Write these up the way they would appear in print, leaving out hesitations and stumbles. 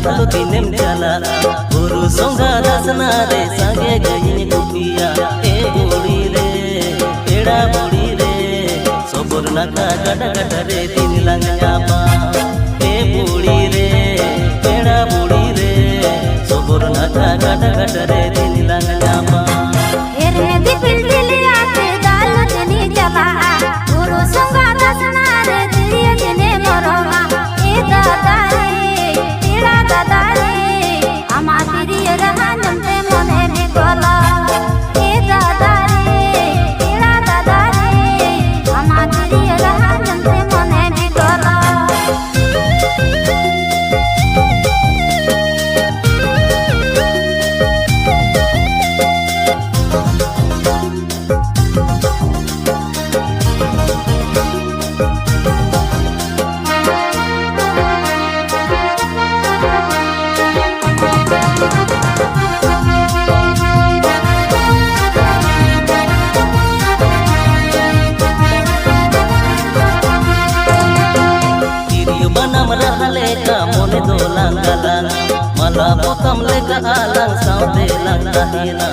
तो दिनेम चला गुरु संगा दसना रे संगे गई कुपिया ए बुड़ी रे एड़ा बुड़ी रे सोबर नाका गड गड रे दिन लंग जापा ए बुड़ी रे एड़ा बुड़ी रे सोबर नाका गड गड रे दिन लंग जापा एरे दिपिल दिलिया ते दाल जनी चला गुरु संगा दसना रे दिलिया जने मरोमा ए दादा रे एड़ा दादा रे आमा दिरिया रहा नमते मने भी कोला ए दादा रे एड़ा दादा रे आमा दिरिया रहा नमते मने भी कोला मोने दो लंगलांग मला पोतम लेका आलंग साउते लंगाहिना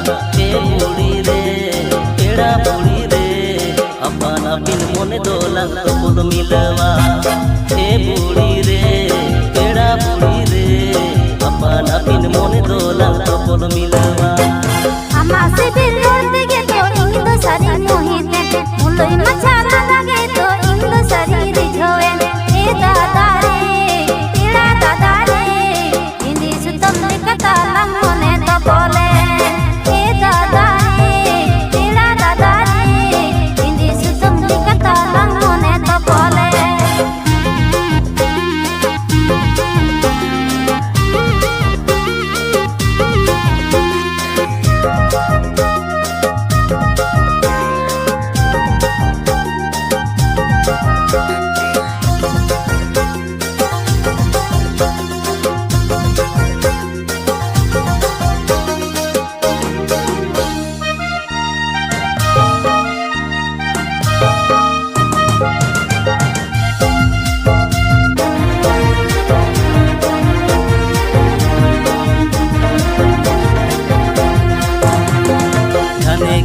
ए बुड़ी रे एड़ा बुड़ी रे अपना बिन मोने दो लंग तो पुल मिलवा ए बुड़ी रे एड़ा बुड़ी रे अपना बिन मोने दो लंग तो पुल मिलवा अम्मा से दिल रोते के तो इंग दो सारी मोहिते मुलोई मचा लगे तो इंग दो सारी रिझोए ए दादा रे एड़ा दादा रे इंदी सुतम कता लंगोने तो बोले ए दादा रे एड़ा दादा रे इंदी सुतम कता लंगोने तो बोले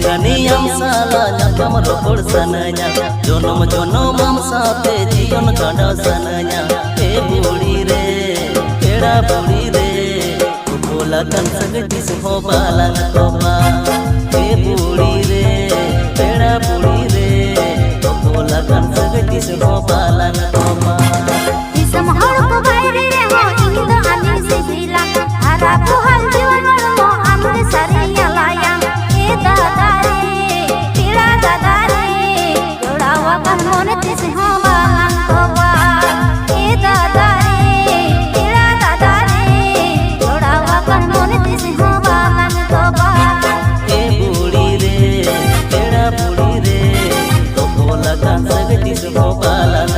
Ganiyam sala nyakam rokor sananya jonom jonom am saate jiyon kada sananya e budi re eda budi re bola kan sagti ho balang toba e budi re eda budi re bola kan sagti ho balang toba isam har ko baire ho indo ani se bila hara ko hal jiwan mo amre sariya layang e dada मोने तिस हो बाlang toba ए दादा रे एड़ा दादा रे जोड़ा वाकन मोने तिस हो बाlang toba ए बुड़ी रे एड़ा बुड़ी रे तो बोला kan sagti ho balang